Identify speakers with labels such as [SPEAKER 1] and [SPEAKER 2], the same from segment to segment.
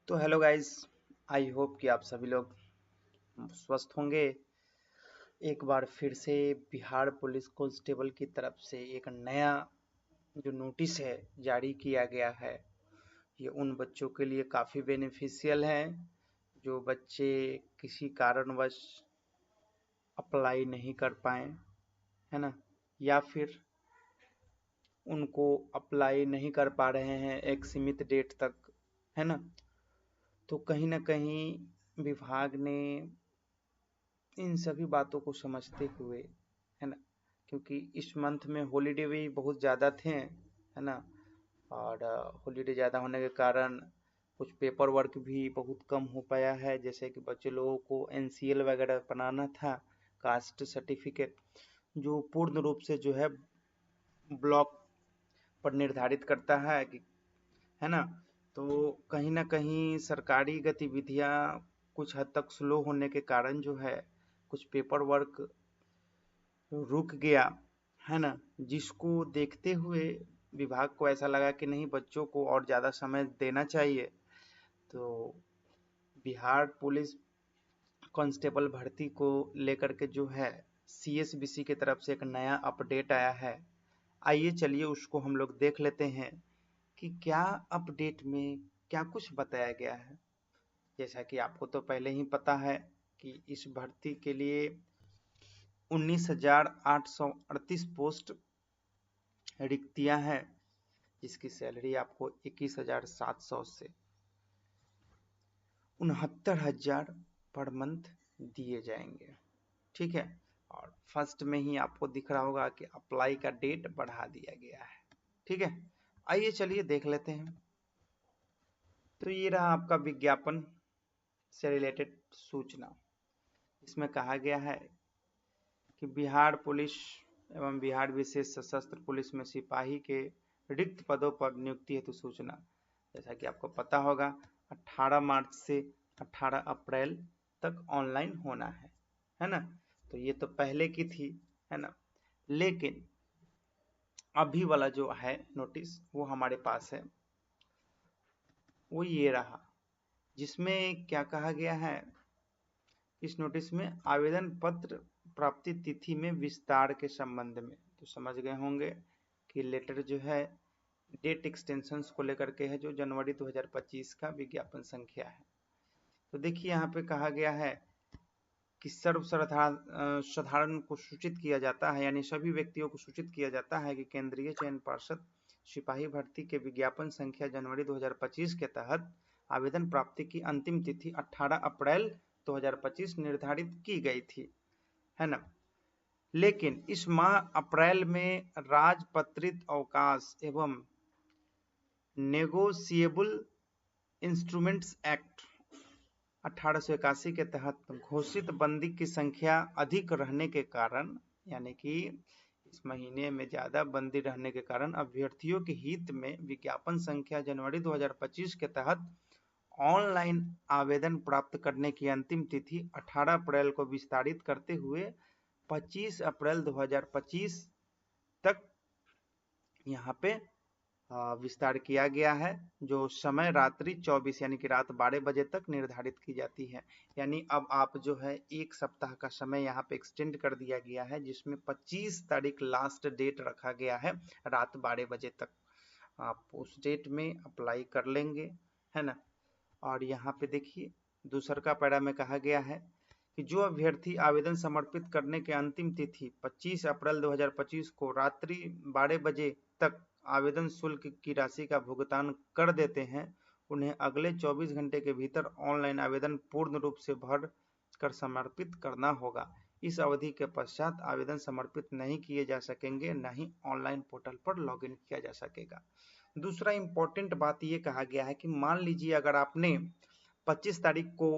[SPEAKER 1] तो hello guys, I hope कि आप सभी लोग स्वस्थ होंगे। एक बार फिर से बिहार पुलिस कांस्टेबल की तरफ से एक नया जो नोटिस है जारी किया गया है। ये उन बच्चों के लिए काफ़ी बेनिफिशियल है जो बच्चे किसी कारणवश अप्लाई नहीं कर पाए, है ना, या फिर उनको अप्लाई नहीं कर पा रहे हैं एक सीमित डेट तक, है ना। तो कहीं ना कहीं विभाग ने इन सभी बातों को समझते हुए, है ना, क्योंकि इस मंथ में हॉलीडे भी बहुत ज़्यादा थे, है ना, और हॉलीडे ज़्यादा होने के कारण कुछ पेपर वर्क भी बहुत कम हो पाया है। जैसे कि बच्चे लोगों को एनसीएल वगैरह बनाना था, कास्ट सर्टिफिकेट, जो पूर्ण रूप से जो है ब्लॉक पर निर्धारित करता है कि, है ना। तो कहीं ना कहीं सरकारी गतिविधियां कुछ हद तक स्लो होने के कारण जो है कुछ पेपर वर्क रुक गया, है ना, जिसको देखते हुए विभाग को ऐसा लगा कि नहीं, बच्चों को और ज़्यादा समय देना चाहिए। तो बिहार पुलिस कांस्टेबल भर्ती को लेकर के जो है सीएसबीसी की तरफ से एक नया अपडेट आया है। आइए चलिए उसको हम लोग देख लेते हैं कि क्या अपडेट में क्या कुछ बताया गया है। जैसा कि आपको तो पहले ही पता है कि इस भर्ती के लिए 19,838 पोस्ट रिक्तियां हैं, जिसकी सैलरी आपको 21,700 से 69,000 पर मंथ दिए जाएंगे। ठीक है। और फर्स्ट में ही आपको दिख रहा होगा कि अप्लाई का डेट बढ़ा दिया गया है। ठीक है, आइए चलिए देख लेते हैं। तो ये रहा आपका विज्ञापन से रिलेटेड सूचना। इसमें कहा गया है कि बिहार पुलिस एवं बिहार विशेष सशस्त्र पुलिस में सिपाही के रिक्त पदों पर नियुक्ति हेतु सूचना। जैसा कि आपको पता होगा 18 मार्च से 18 अप्रैल तक ऑनलाइन होना है ना। तो ये तो पहले की थी, है ना, लेकिन अभी वाला जो है नोटिस वो हमारे पास है, वो ये रहा, जिसमें क्या कहा गया है। इस नोटिस में आवेदन पत्र प्राप्ति तिथि में विस्तार के संबंध में, तो समझ गए होंगे कि लेटर जो है डेट एक्सटेंशंस को लेकर के है, जो जनवरी 2025 का विज्ञापन संख्या है। तो देखिए यहाँ पे कहा गया है कि सर्वसाधारण को सूचित किया जाता है, यानी सभी व्यक्तियों को सूचित किया जाता है कि केंद्रीय चयन पर्षद सिपाही भर्ती के विज्ञापन संख्या जनवरी 2025 के तहत आवेदन प्राप्ति की अंतिम तिथि 18 अप्रैल 2025 निर्धारित की गई थी, है ना। लेकिन इस माह अप्रैल में राजपत्रित अवकाश एवं नेगोशिएबल इंस्ट्रूमेंट्स एक्ट 1881 के तहत घोषित बंदी की संख्या अधिक रहने के कारण, यानी कि इस महीने में ज्यादा बंदी रहने के कारण अभ्यर्थियों के हित में विज्ञापन संख्या जनवरी 2025 के तहत ऑनलाइन आवेदन प्राप्त करने की अंतिम तिथि 18 अप्रैल को विस्तारित करते हुए 25 अप्रैल 2025 तक यहाँ पे विस्तार किया गया है, जो समय रात्रि 24 यानी कि रात 12 बजे तक निर्धारित की जाती है। यानी अब आप जो है एक सप्ताह का समय यहाँ पे एक्सटेंड कर दिया गया है, जिसमें 25 तारीख लास्ट डेट रखा गया है, रात 12 बजे तक आप उस डेट में अप्लाई कर लेंगे, है ना। और यहाँ पे देखिए दूसर का पैरा में कहा गया है कि जो अभ्यर्थी आवेदन समर्पित करने के अंतिम तिथि 25 अप्रैल 2025 को रात्रि 12 बजे तक आवेदन शुल्क की राशि का भुगतान कर देते हैं, उन्हें अगले 24 घंटे के भीतर ऑनलाइन आवेदन पूर्ण रूप से भर कर समर्पित करना होगा। इस अवधि के पश्चात आवेदन समर्पित नहीं किए जा सकेंगे, न ही ऑनलाइन पोर्टल पर लॉगिन किया जा सकेगा। दूसरा इंपॉर्टेंट बात ये कहा गया है कि मान लीजिए अगर आपने 25 तारीख को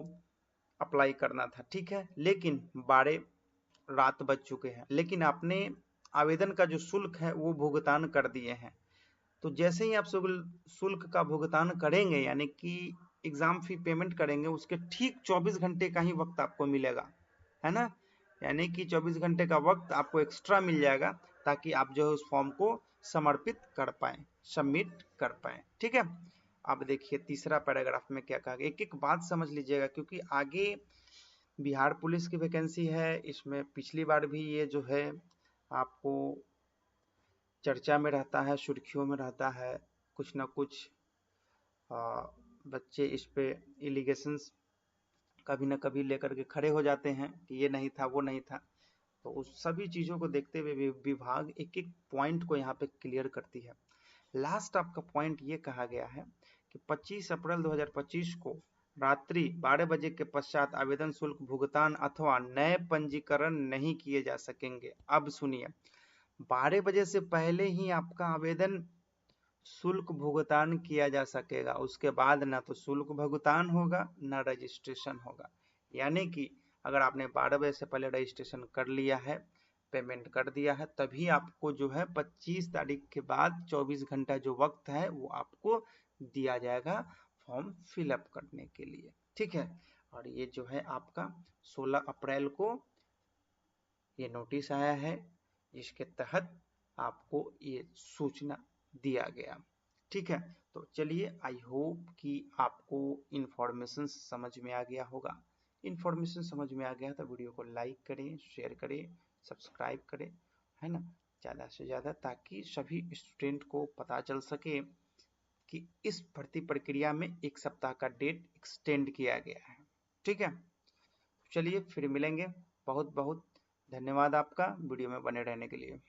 [SPEAKER 1] अप्लाई करना था, ठीक है, लेकिन 12 रात बज चुके हैं, लेकिन आपने आवेदन का जो शुल्क है वो भुगतान कर दिए हैं। तो जैसे ही आप शुल्क का भुगतान करेंगे, यानी कि एग्जाम फी पेमेंट करेंगे, उसके ठीक 24 घंटे का ही वक्त आपको मिलेगा, है ना। यानी कि 24 घंटे का वक्त आपको एक्स्ट्रा मिल जाएगा, ताकि आप जो है उस फॉर्म को समर्पित कर पाए, सबमिट कर पाए। ठीक है, अब देखिए तीसरा पैराग्राफ में क्या कहा गया, एक एक बात समझ लीजिएगा क्योंकि आगे बिहार पुलिस की वैकेंसी है, इसमें पिछली बार भी ये जो है आपको चर्चा में रहता है, सुर्खियों में रहता है, कुछ ना कुछ बच्चे इस पे एलिगेशंस कभी ना कभी लेकर के खड़े हो जाते हैं कि ये नहीं था वो नहीं था। तो उस सभी चीजों को देखते हुए विभाग एक एक पॉइंट को यहाँ पे क्लियर करती है। लास्ट आपका पॉइंट ये कहा गया है कि 25 अप्रैल 2025 को रात्रि 12 बजे के पश्चात आवेदन शुल्क भुगतान अथवा नए पंजीकरण नहीं किए जा सकेंगे। अब सुनिए, 12 बजे से पहले ही आपका आवेदन शुल्क भुगतान किया जा सकेगा, उसके बाद ना तो शुल्क भुगतान होगा ना रजिस्ट्रेशन होगा। यानी कि अगर आपने 12 बजे से पहले रजिस्ट्रेशन कर लिया है, पेमेंट कर दिया है, तभी आपको जो है 25 तारीख के बाद 24 घंटा जो वक्त है वो आपको दिया जाएगा फॉर्म फिलअप करने के लिए। ठीक है, और ये जो है आपका 16 अप्रैल को ये नोटिस आया है जिसके तहत आपको ये सूचना दिया गया। ठीक है, तो चलिए आई होप कि आपको इंफॉर्मेशन समझ में आ गया होगा। इंफॉर्मेशन समझ में आ गया तो वीडियो को लाइक करें, शेयर करें, सब्सक्राइब करें, है ना, ज़्यादा से ज़्यादा, ताकि सभी स्टूडेंट को पता चल सके कि इस भर्ती प्रक्रिया में 1 सप्ताह का डेट एक्सटेंड किया गया है। ठीक है, चलिए फिर मिलेंगे। बहुत बहुत धन्यवाद आपका वीडियो में बने रहने के लिए।